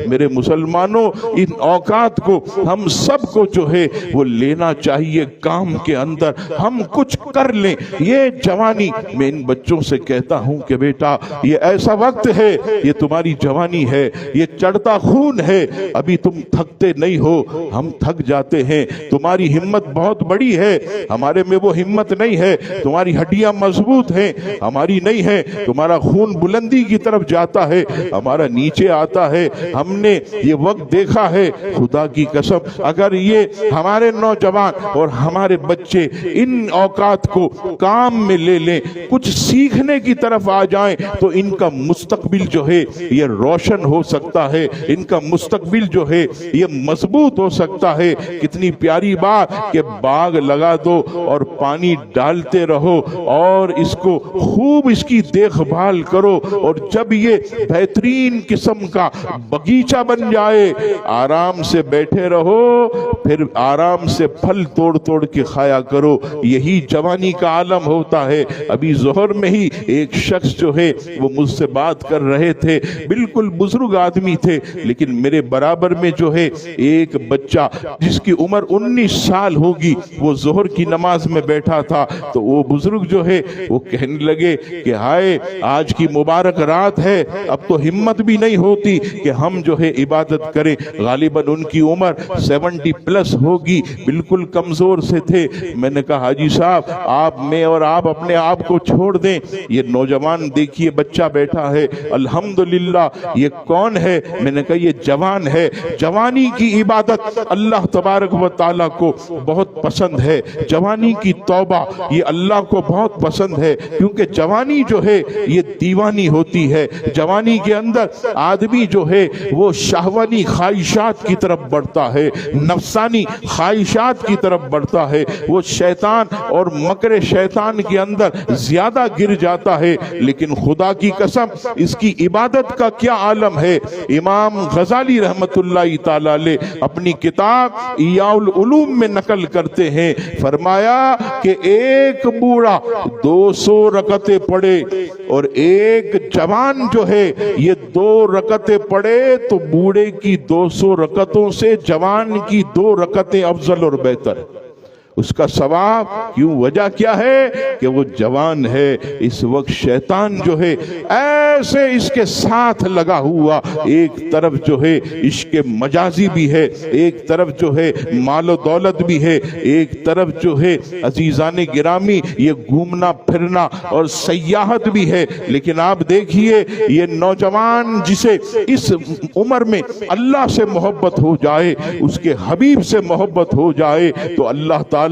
میرے مسلمانوں ان اوقات کو ہم سب کو جو ہے وہ لینا چاہیے کام کے اندر، ہم کچھ کر لیں۔ یہ جوانی میں ان بچوں سے کہتا ہوں کہ بیٹا یہ ایسا وقت ہے، یہ تمہاری جوانی ہے، یہ چڑھتا خون ہے، ابھی تم تھکتے نہیں ہو، ہم تھک جاتے ہیں، تمہاری ہمت بہت بڑی ہے، ہمارے میں وہ ہمت نہیں ہے، تمہاری ہڈیاں مضبوط ہیں، ہماری نہیں ہے، تمہارا خون بلندی کی طرف جاتا ہے، ہمارا نیچے آتا ہے۔ ہم نے یہ وقت دیکھا ہے، خدا کی قسم اگر یہ ہمارے نوجوان اور ہمارے بچے ان اوقات کو کام میں لے لیں، کچھ سیکھنے کی طرف آ جائیں، تو ان کا مستقبل جو ہے یہ روشن ہو سکتا ہے، ان کا مستقبل جو ہے یہ مضبوط ہو سکتا ہے۔ کتنی پیاری بات کہ باغ لگا دو اور پانی ڈالتے رہو اور اس کو خوب اس کی دیکھ بھال کرو، اور جب یہ بہترین قسم کا باغیچہ بن جائے آرام سے بیٹھے رہو، پھر آرام سے پھل توڑ توڑ کے کھایا کرو۔ یہی جوانی کا عالم ہوتا ہے۔ ابھی ظہر میں ہی ایک شخص جو ہے وہ مجھ سے بات کر رہے تھے، بالکل بزرگ آدمی تھے، لیکن میرے برابر میں جو ہے ایک بچہ جس کی عمر 19 سال ہوگی، وہ ظہر کی نماز میں بیٹھا تھا، تو وہ بزرگ جو ہے وہ کہنے لگے کہ ہائے آج کی مبارک رات ہے، اب تو ہمت بھی نہیں ہوتی کہ ہم جو ہے عبادت کریں۔ غالباً ان کی عمر 70 پلس ہوگی، بالکل کمزور سے تھے۔ میں نے کہا حاجی صاحب آپ میں اور آپ اپنے آپ کو چھوڑ دیں، یہ نوجوان دیکھیے بچہ بیٹھا ہے، الحمدللہ۔ یہ کون ہے؟ میں نے کہا یہ جوان ہے۔ جوانی کی عبادت اللہ تبارک و تعالیٰ کو بہت پسند ہے، جوانی کی توبہ یہ اللہ کو بہت پسند ہے، کیونکہ جوانی جو ہے یہ دیوانی ہوتی ہے۔ جوانی کے اندر آدمی جو ہے وہ شہوانی خواہشات کی طرف بڑھتا ہے، نفسانی خواہشات کی طرف بڑھتا ہے، وہ شیطان اور مکر شیطان کے اندر زیادہ گر جاتا ہے۔ لیکن خدا کی قسم اس کی عبادت کا کیا عالم ہے۔ امام غزالی رحمت اللہ تعالی علیہ اپنی کتاب احیاء العلوم میں نقل کرتے ہیں، فرمایا کہ ایک بوڑھا 200 رکعتیں پڑھے اور ایک جوان جو ہے یہ 2 رکعتیں پڑھے، تو بوڑھے کی 200 رکعتوں سے جوان کی 2 رکعتیں افضل اور بہتر۔ اس کا ثواب کیوں؟ وجہ کیا ہے کہ وہ جوان ہے۔ اس وقت شیطان جو ہے ایسے اس کے ساتھ لگا ہوا، ایک طرف جو ہے عشق مجازی بھی ہے، ایک طرف جو ہے مال و دولت بھی ہے، ایک طرف جو ہے عزیزان گرامی یہ گھومنا پھرنا اور سیاحت بھی ہے۔ لیکن آپ دیکھیے یہ نوجوان جسے اس عمر میں اللہ سے محبت ہو جائے، اس کے حبیب سے محبت ہو جائے، تو اللہ تعالیٰ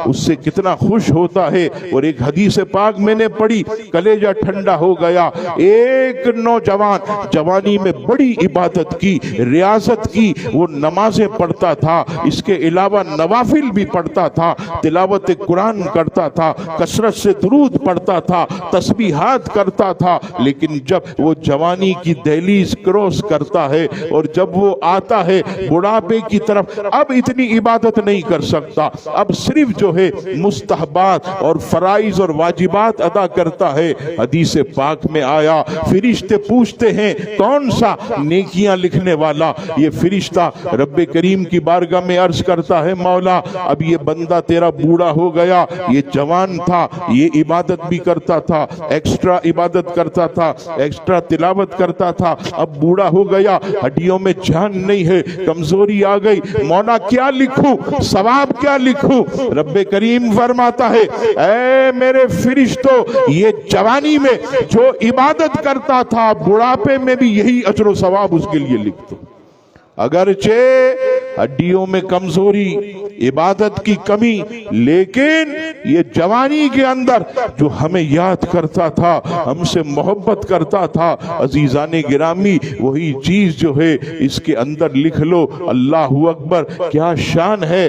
اس سے کتنا خوش ہوتا ہے۔ اور ایک حدیث پاک میں نے پڑھی، کلیجہ ٹھنڈا ہو گیا۔ ایک نوجوان جوانی میں بڑی عبادت کی، ریاضت کی، وہ نمازیں پڑھتا تھا، اس کے علاوہ نوافل بھی پڑھتا تھا، تلاوت قرآن کرتا تھا، کثرت سے درود پڑھتا تھا، تسبیحات کرتا تھا۔ لیکن جب وہ جوانی کی دہلیز کروس کرتا ہے اور جب وہ آتا ہے بڑھاپے کی طرف، اب اتنی عبادت نہیں کر سکتا، اب صرف جو ہے مستحبات اور فرائض اور واجبات ادا کرتا ہے۔ حدیث پاک میں آیا فرشتے پوچھتے ہیں کون سا نیکیاں لکھنے والا؟ یہ فرشتہ رب کریم کی بارگاہ میں عرض کرتا ہے مولا اب یہ بندہ تیرا بوڑھا ہو گیا، یہ جوان تھا، یہ عبادت بھی کرتا تھا، ایکسٹرا عبادت کرتا تھا، ایکسٹرا تلاوت کرتا تھا، اب بوڑھا ہو گیا، ہڈیوں میں جان نہیں ہے، کمزوری آ گئی، مولا کیا لکھوں، ثواب کیا لکھوں؟ رب کریم فرماتا ہے اے میرے فرشتوں، یہ جوانی میں جو عبادت کرتا تھا بڑھاپے میں بھی یہی اجر و ثواب اس کے لیے لکھ دو۔ اگرچہ ہڈیوں میں کمزوری، عبادت کی کمی، لیکن یہ جوانی کے اندر جو ہمیں یاد کرتا تھا، ہم سے محبت کرتا تھا، عزیزان گرامی وہی چیز جو ہے اس کے اندر لکھ لو۔ اللہ اکبر، کیا شان ہے۔